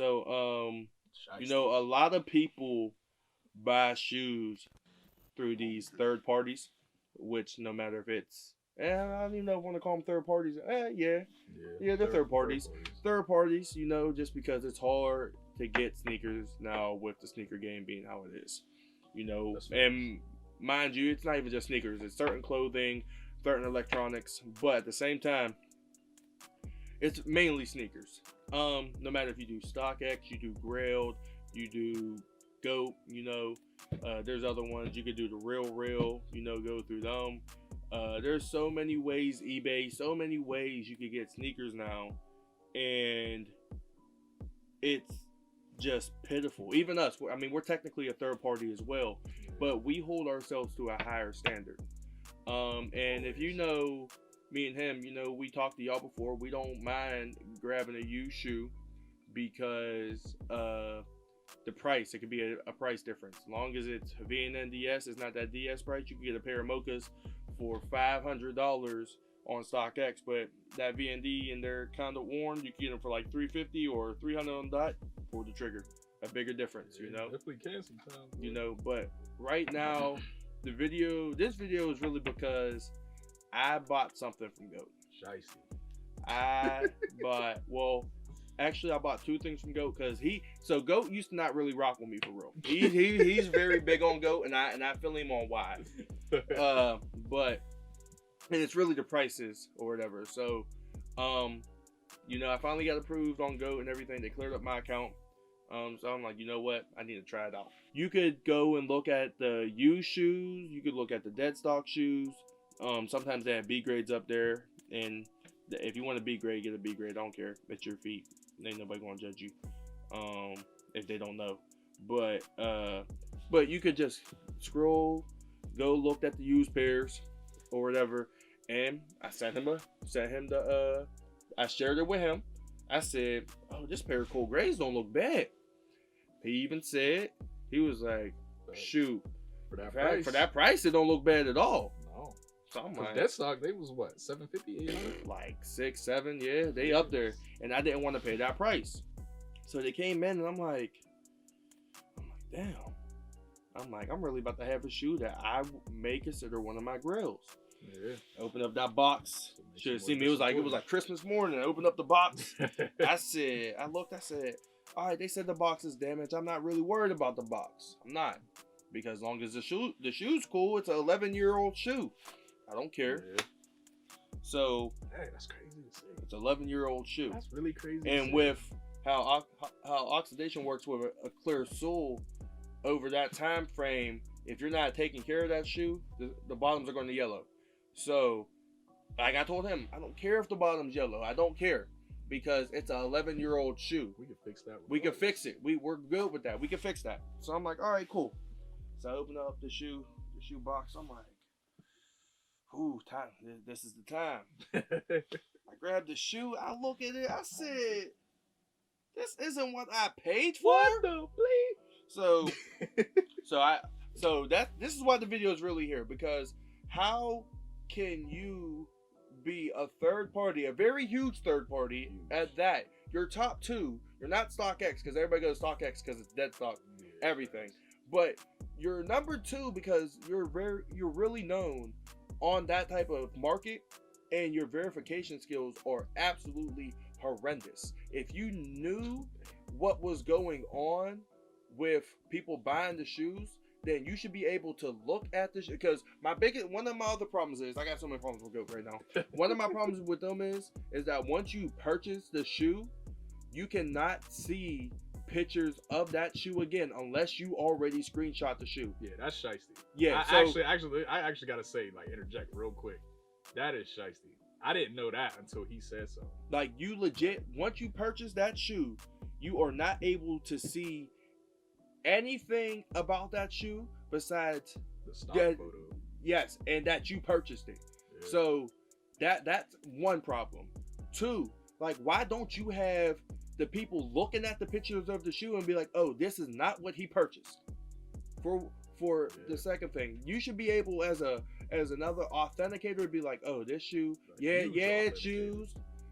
So, you Shiesty. know, a lot of people buy shoes through these third parties, which no matter if it's, I don't even know if I want to call them third parties. Yeah, Yeah, they're third third parties. parties. Third parties, you know, just because it's hard to get sneakers now with the sneaker game being how it is, you know, That's and mind you, it's not even just sneakers. It's certain clothing, certain electronics, but at the same time, it's mainly sneakers. No matter if you do StockX, you do Grailed, you do Goat, you know, there's other ones you could do the real, you know, go through them. There's so many ways eBay, so many ways you could get sneakers now, and it's just pitiful. Even us, I mean, we're technically a third party as well, but we hold ourselves to a higher standard. And if you know me and him, you know, we talked to y'all before. We don't mind grabbing a used shoe because the price. It could be a price difference. As long as it's VNNDS, it's not that DS price. You can get a pair of mochas for $500 on StockX, but that VND and they're kind of worn, you can get them for like $350 or $300 on dot for the trigger. A bigger difference, you know. Definitely can sometimes. You know, but right now, this video is really because I bought something from Goat. Shiesty. Actually, I bought two things from Goat because Goat used to not really rock with me for real. He's very big on Goat, and I feel him on why. But and it's really the prices or whatever. So, you know, I finally got approved on Goat and everything. They cleared up my account. So I'm like, you know what? I need to try it out. You could go and look at the used shoes. You could look at the dead stock shoes. Sometimes they have B grades up there, and if you want a B grade, get a B grade. I don't care. It's your feet. Ain't nobody gonna judge you. If they don't know. But you could just scroll, go look at the used pairs or whatever, and I I shared it with him. I said, "Oh, this pair of cool grays don't look bad." He even said, he was like, "Shoot, For that price, it don't look bad at all." No. So I'm Because like, dead stock, they was what, 750, 800? like 6, 7, yeah, they up there, and I didn't want to pay that price. So they came in, and I'm like, damn. I'm really about to have a shoe that I may consider one of my grills. Yeah. Open up that box. Should have seen me. It was like Christmas morning. I opened up the box. I said, all right. They said the box is damaged. I'm not really worried about the box. I'm not, because as long as the shoe's cool, it's an 11-year-old shoe. I don't care. Yeah. So, hey, that's crazy to say. it's an 11-year-old shoe. That's really crazy. And with how oxidation works with a clear sole over that time frame, if you're not taking care of that shoe, the bottoms are going to yellow. So, like I told him, I don't care if the bottom's yellow. I don't care, because it's an 11-year-old shoe. We can fix that. We can fix it. We're good with that. We can fix that. So I'm like, all right, cool. So I open up the shoe box. I'm like, ooh, time. This is the time. I grabbed the shoe. I look at it. I said, this isn't what I paid for. What the bleep? So this is why the video is really here, because how can you be a third party, a very huge third party at that? You're top two. You're not StockX, because everybody goes StockX because it's dead stock, everything. But you're number two because you're really known on that type of market, and your verification skills are absolutely horrendous. If you knew what was going on with people buying the shoes, then you should be able to look at the shoe. Because one of my other problems is, I got so many problems with Goat right now. One of my problems with them is that once you purchase the shoe, you cannot see pictures of that shoe again unless you already screenshot the shoe. Yeah, that's shiesty. Yeah, I actually gotta say, like, interject real quick. That is shiesty. I didn't know that until he said so. Like, you legit, once you purchase that shoe, you are not able to see anything about that shoe besides the stock photo. Yes, and that you purchased it. Yeah. So that's one problem. Two, like, why don't you have the people looking at the pictures of the shoe and be like, oh, this is not what he purchased? For the second thing, you should be able, as another authenticator, to be like, oh, this shoe,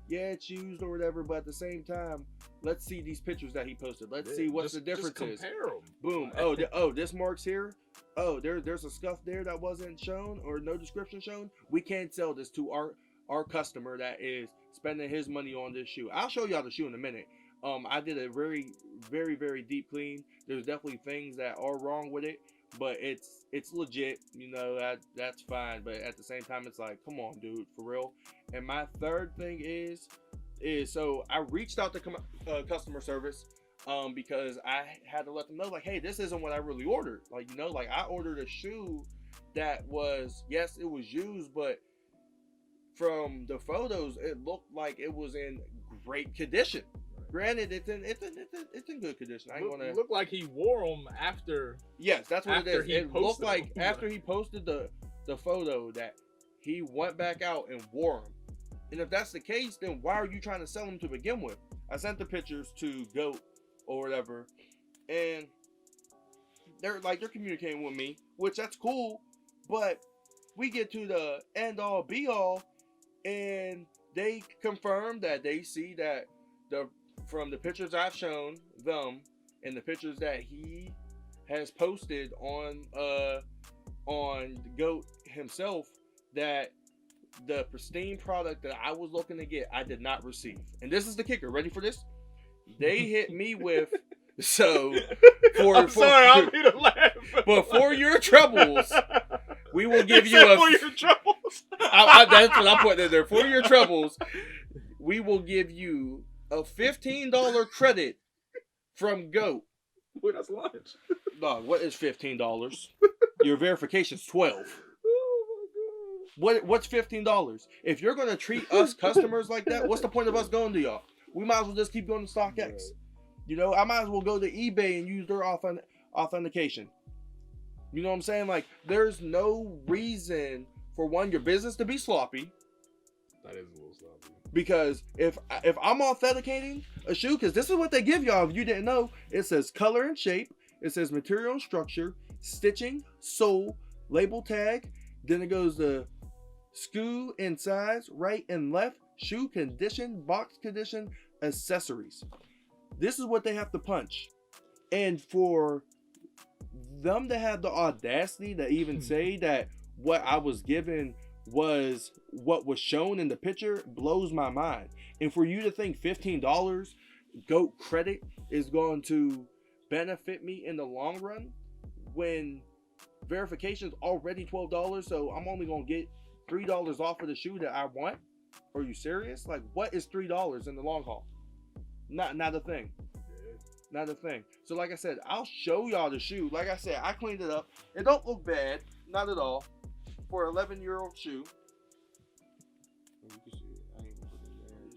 it's used or whatever. But at the same time, let's see these pictures that he posted. Let's see what's the difference is. Compare them. Boom. This mark's here. Oh, there's a scuff there that wasn't shown or no description shown. We can't sell this to our customer that is spending his money on this shoe. I'll show y'all the shoe in a minute. I did a very, very, very deep clean. There's definitely things that are wrong with it, but it's legit. You know, that's fine. But at the same time, it's like, come on, dude, for real. And my third thing is so I reached out to customer service because I had to let them know, like, hey, this isn't what I really ordered. Like, you know, like I ordered a shoe that was, yes, it was used, but from the photos, it looked like it was in great condition. Granted, it's in good condition. I ain't gonna look like he wore them after. Yes, that's what it is. It looked like after he posted the photo that he went back out and wore them. And if that's the case, then why are you trying to sell them to begin with? I sent the pictures to Goat or whatever, and they're communicating with me, which that's cool. But we get to the end all be all, and they confirm that they see that from the pictures I've shown them and the pictures that he has posted on Goat himself, that the pristine product that I was looking to get, I did not receive. And this is the kicker. Ready for this? They hit me with I'm sorry, I'll be to laugh. But for your troubles, we will give you for your troubles. That's what I put in there. For your troubles, we will give you a $15 credit from Goat. Wait, that's lunch. Dog, what is $15? Your verification's $12. What's $15? If you're gonna treat us customers like that, what's the point of us going to y'all? We might as well just keep going to StockX. You know, I might as well go to eBay and use their authentication. You know what I'm saying? Like, there's no reason for your business to be sloppy. That is a little sloppy. Because if I'm authenticating a shoe, because this is what they give y'all if you didn't know, it says color and shape, it says material and structure, stitching, sole, label tag, then it goes to SKU and size, right and left, shoe condition, box condition, accessories. This is what they have to punch. And for them to have the audacity to even say that what I was given was what was shown in the picture blows my mind. And for you to think $15 Goat credit is going to benefit me in the long run when verification is already $12, so I'm only going to get $3 off of the shoe that I want? Are you serious? Like, what is $3 in the long haul? Not a thing. Not a thing. So like I said, I'll show y'all the shoe. Like I said, I cleaned it up. It don't look bad. Not at all. For an 11-year-old shoe. You can see it. I ain't even put it there.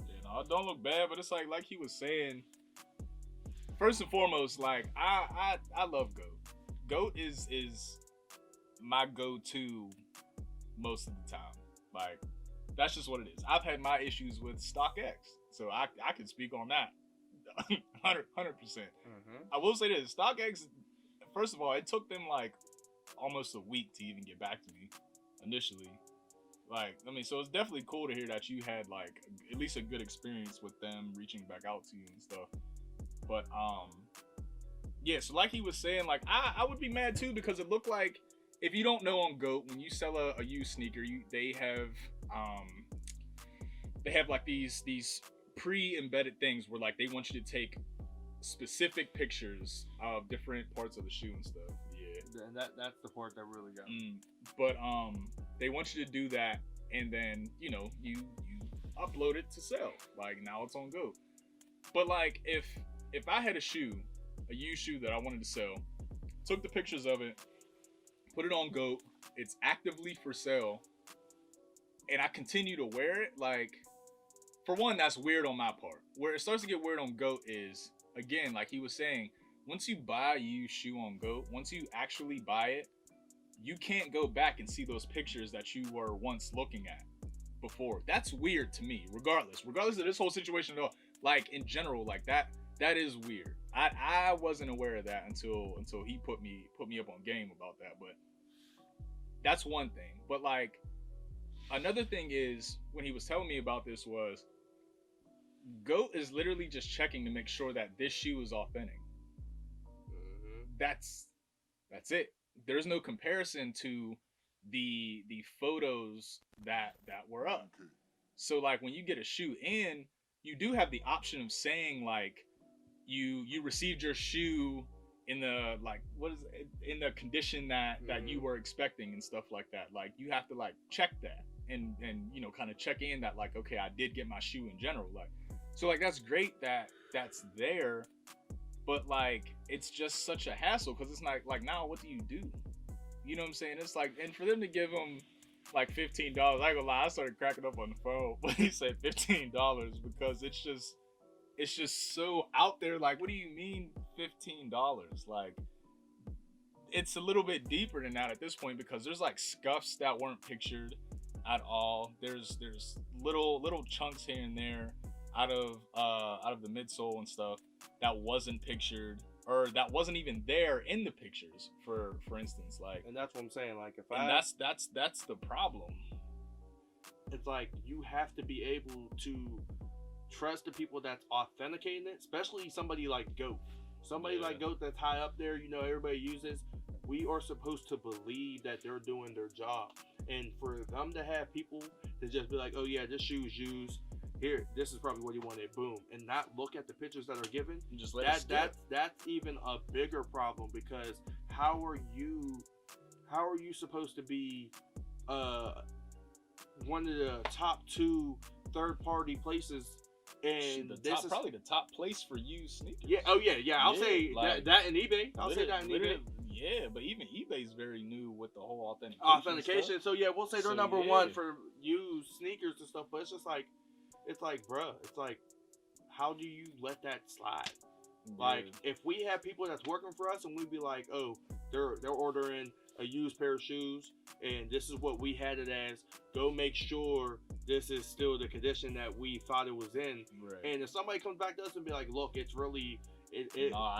Yeah, no, it don't look bad, but it's like he was saying, first and foremost, like I love Goat. Goat is my go-to most of the time. Like, that's just what it is. I've had my issues with StockX, so I can speak on that 100%. I will say this, StockX, first of all, it took them like almost a week to even get back to me initially. Like, I mean, so it's definitely cool to hear that you had like at least a good experience with them reaching back out to you and stuff. But yeah, so like he was saying, like I would be mad too, because it looked like, if you don't know on Goat, when you sell a used sneaker, they have like these pre-embedded things where like they want you to take specific pictures of different parts of the shoe and stuff. Yeah, and that's the part that really got me. But they want you to do that, and then you upload it to sell. Like, now it's on Goat. But like if I had a used shoe that I wanted to sell, took the pictures of it, put it on Goat, it's actively for sale, and I continue to wear it, like, for one, that's weird on my part. Where it starts to get weird on Goat is, again, like he was saying, once you buy a used shoe on Goat, once you actually buy it, you can't go back and see those pictures that you were once looking at before. That's weird to me, regardless of this whole situation at all. Like, in general, like that is weird. I wasn't aware of that until he put me up on game about that. But that's one thing. But like, another thing is, when he was telling me about this was, GOAT is literally just checking to make sure that this shoe is authentic. That's it. There's no comparison to the photos that were up. So like when you get a shoe in, you do have the option of saying like you received your shoe in the like what is it, in the condition that you were expecting and stuff like that. Like you have to like check that and you know kind of check in that like okay, I did get my shoe in general. Like so like that's great that that's there. But like it's just such a hassle because it's not like now what do? You know what I'm saying? It's like, and for them to give them like $15, I ain't gonna lie, I started cracking up on the phone when he said $15 because it's just so out there. Like, what do you mean $15? Like, it's a little bit deeper than that at this point because there's like scuffs that weren't pictured at all. There's little chunks here and there out of the midsole and stuff that wasn't pictured or that wasn't even there in the pictures for instance, like, and that's what I'm saying, like that's the problem. It's like you have to be able to trust the people that's authenticating it, especially somebody like GOAT. Like GOAT that's high up there, you know, everybody uses. We are supposed to believe that they're doing their job. And for them to have people to just be like, oh yeah, this shoe is used. Here, this is probably what he wanted, boom, and not look at the pictures that are given. And just let it skip. That's even a bigger problem because how are you supposed to be one of the top 2 third-party places? And this is probably the top place for used sneakers. Yeah. Oh yeah. I'll say like, that in eBay. I'll say that in eBay. Yeah, but even eBay's very new with the whole authentication. Stuff. So yeah, we'll say they're number one for used sneakers and stuff. But it's just like, bruh, it's like, how do you let that slide? Yeah. Like, if we have people that's working for us and we'd be like, oh, they're ordering a used pair of shoes and this is what we had it as, go make sure this is still the condition that we thought it was in. Right. And if somebody comes back to us and be like, look, it's really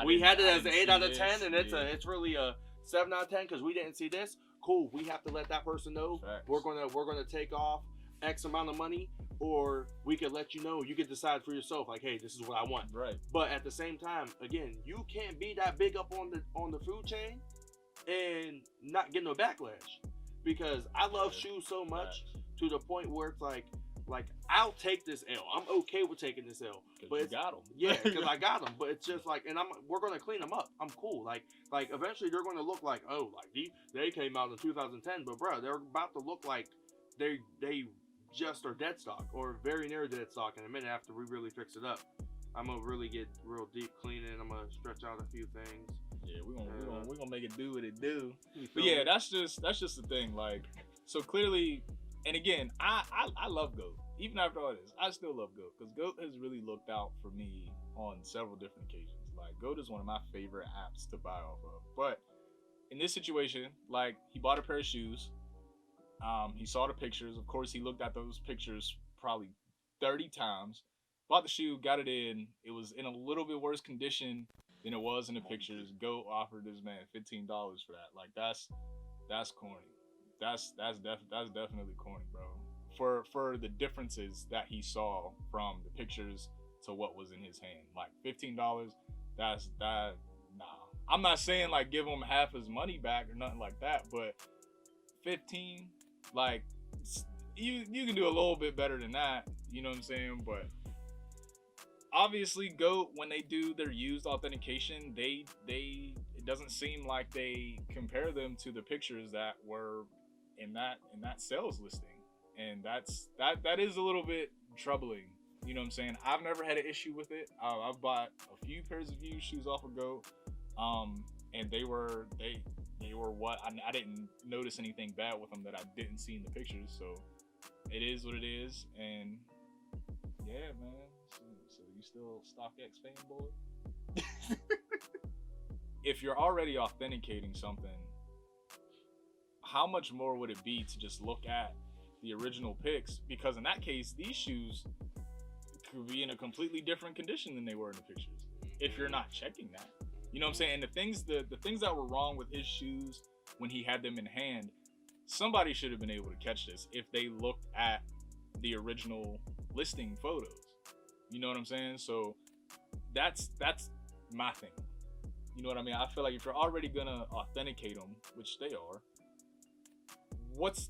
we had it as an 8 out of 10 and it's really a 7 out of 10 because we didn't see this. Cool, we have to let that person know. Facts. We're gonna take off X amount of money, or we could let you know. You could decide for yourself, like, hey, this is what I want. Right. But at the same time, again, you can't be that big up on the food chain and not get no backlash, because I love shoes so much to the point where it's like I'll take this L. I'm okay with taking this L. But you got them. Yeah, because I got them. But it's just like, and we're gonna clean them up. I'm cool. Like eventually they're gonna look like, oh, like they came out in 2010, but bro, they're about to look like they just are dead stock or very near dead stock in a minute after we really fix it up. I'm gonna really get real deep cleaning. I'm gonna stretch out a few things. Yeah, we're gonna make it do what it do. But yeah, that's just the thing. Like, so clearly, and again, I love GOAT. Even after all this, I still love GOAT because GOAT has really looked out for me on several different occasions. Like, GOAT is one of my favorite apps to buy off of. But in this situation, like, he bought a pair of shoes. He saw the pictures. Of course, he looked at those pictures probably 30 times. Bought the shoe, got it in. It was in a little bit worse condition than it was in the pictures. GOAT offered this man $15 for that. Like, that's corny. That's definitely corny, bro. For the differences that he saw from the pictures to what was in his hand. Like, $15, nah. I'm not saying like give him half his money back or nothing like that, but 15, like, you can do a little bit better than that, you know what I'm saying? But obviously GOAT, when they do their used authentication, they it doesn't seem like they compare them to the pictures that were in that sales listing. And that is a little bit troubling. You know what I'm saying? I've never had an issue with it. I've bought a few pairs of used shoes off of GOAT, and they were what I didn't notice anything bad with them that I didn't see in the pictures. So it is what it is, and yeah, man. So you still StockX fanboy? If you're already authenticating something, how much more would it be to just look at the original pics? Because in that case, these shoes could be in a completely different condition than they were in the pictures if you're not checking that. You know what I'm saying? And the things that were wrong with his shoes when he had them in hand, somebody should have been able to catch this if they looked at the original listing photos. You know what I'm saying? So that's my thing. You know what I mean? I feel like if you're already gonna authenticate them, which they are, what's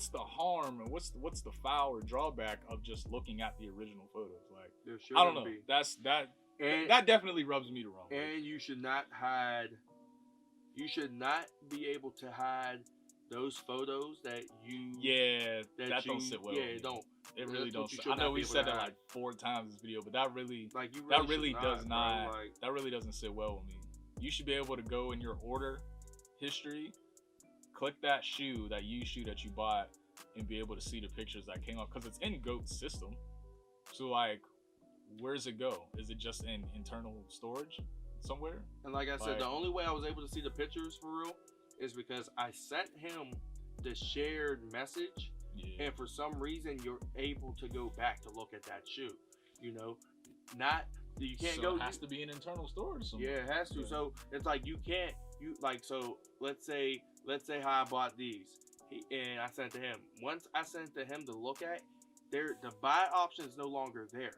the harm and what's the foul or drawback of just looking at the original photos? Like, There I don't shouldn't know. be. That definitely rubs me the wrong way. And you should not hide. You should not be able to hide those photos that you. Yeah, that don't sit well. Yeah, with me. it don't. It really don't. You I know not we be able said to that hide. like 4 times in this video, but that really Like you that really really should does not. bro, like, that really doesn't sit well with me. You should be able to go in your order history, click that shoe, that used shoe that you bought, and be able to see the pictures that came up because it's in GOAT's system. So like, where's it go? Is it just in internal storage somewhere? And like I said, the only way I was able to see the pictures for real is because I sent him the shared message, and for some reason you're able to go back to look at that shoe. You know, not you can't so go. It has to be in internal storage somewhere. Yeah, it has to. So it's like you can't. You like so. Let's say how I bought these, and I sent to him. Once I sent to him to look at, the buy option is no longer there.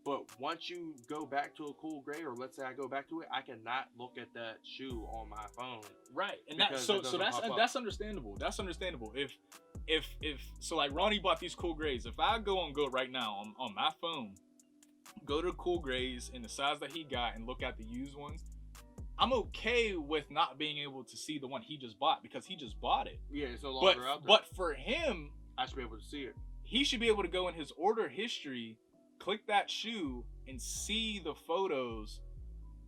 But once you go back to a cool gray, or let's say I go back to it, I cannot look at that shoe on my phone. Right, and that's understandable. That's understandable. If so, like Ronnie bought these cool grays. If I go on Go right now on my phone, go to cool grays in the size that he got and look at the used ones, I'm okay with not being able to see the one he just bought because he just bought it. Yeah, it's no longer out there. But for him, I should be able to see it. He should be able to go in his order history, click that shoe, and see the photos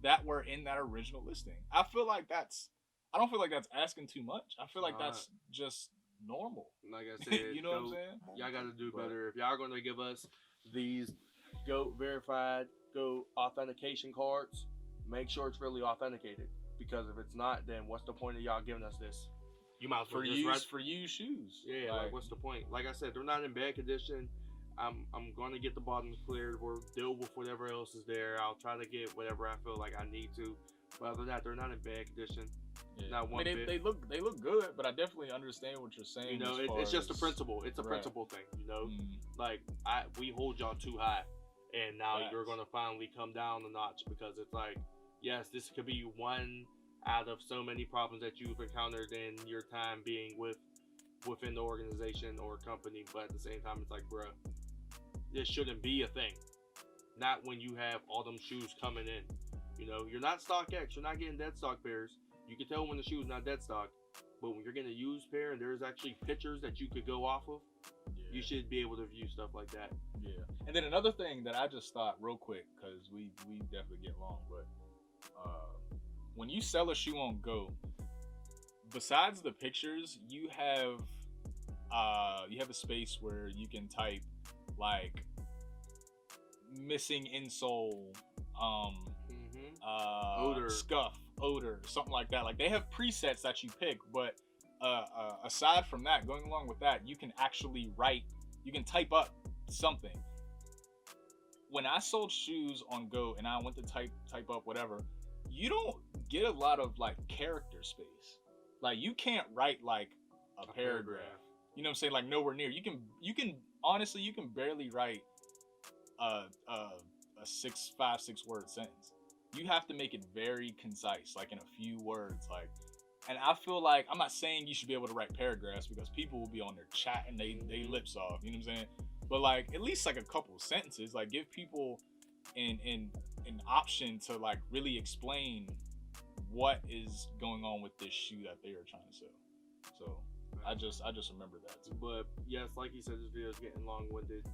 that were in that original listing. I don't feel like that's asking too much. I feel like that's just normal. Like I said, you know what I'm saying? Y'all got to do better. If y'all going to give us these GOAT verified GOAT authentication cards, make sure it's really authenticated. Because if it's not, then what's the point of y'all giving us this? You might as well for used shoes. Yeah, like what's the point? Like I said, they're not in bad condition. I'm gonna get the bottoms cleared or deal with whatever else is there. I'll try to get whatever I feel like I need to. But other than that, they're not in bad condition. Yeah. Not one bit. They look good, but I definitely understand what you're saying. You know, it's just a principle. It's a principle thing. You know, like we hold y'all too high, and now you're gonna finally come down a notch because it's like, yes, this could be one out of so many problems that you've encountered in your time being within the organization or company, but at the same time, it's like, bruh, this shouldn't be a thing. Not when you have all them shoes coming in. You know, you're not StockX. You're not getting dead stock pairs. You can tell when the shoe's not dead stock. But when you're getting a used pair and there's actually pictures that you could go off of, you should be able to view stuff like that. Yeah. And then another thing that I just thought real quick, because we definitely get long, but when you sell a shoe on Go, besides the pictures, you have a space where you can type like missing insole, odor, scuff, odor, something like that. Like they have presets that you pick, but aside from that, going along with that, you can actually type up something. When I sold shoes on Go and I went to type up whatever, you don't get a lot of like character space. Like you can't write like a paragraph. You know what I'm saying? Like nowhere near. You can honestly, you can barely write a 5-6 word sentence. You have to make it very concise, like in a few words. Like, and I feel like, I'm not saying you should be able to write paragraphs because people will be on their chat and they lips off. You know what I'm saying? But like at least like a couple sentences. Like give people an option to like really explain what is going on with this shoe that they are trying to sell. So I just remember that too. But yes, like you said, this video is getting long-winded.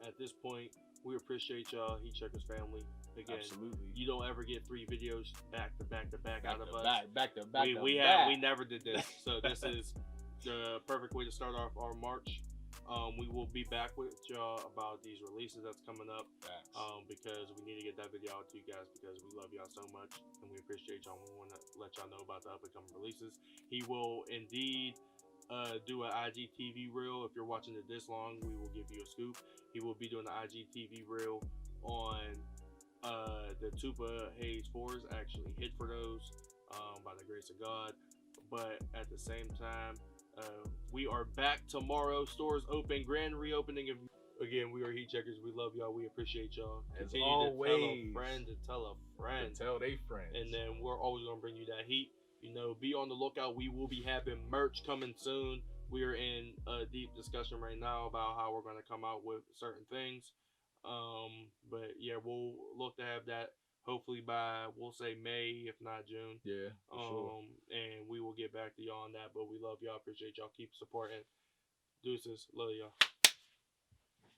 At this point, we appreciate y'all, Checkerz family. Again, absolutely. You don't ever get 3 videos back to back out of us. Back to back. We never did this, so this is the perfect way to start off our March. We will be back with y'all about these releases that's coming up. Because we need to get that video out to you guys because we love y'all so much and we appreciate y'all. We want to let y'all know about the up and coming releases. He will indeed do an IGTV reel. If you're watching it this long, we will give you a scoop. He will be doing the IGTV reel on the Tupa Haze 4s. Actually hit for those by the grace of God. But at the same time, we are back tomorrow. Stores open, grand reopening of Again, we are Heat Checkers. We love y'all. We appreciate y'all. As Continue always. to tell a friend to tell a friend. To tell they friends. And then we're always going to bring you that heat. You know, be on the lookout. We will be having merch coming soon. We are in a deep discussion right now about how we're going to come out with certain things. But yeah, we'll look to have that hopefully by, we'll say May, if not June. Yeah, for sure. And we will get back to y'all on that. But we love y'all. Appreciate y'all. Keep supporting. Deuces. Love y'all.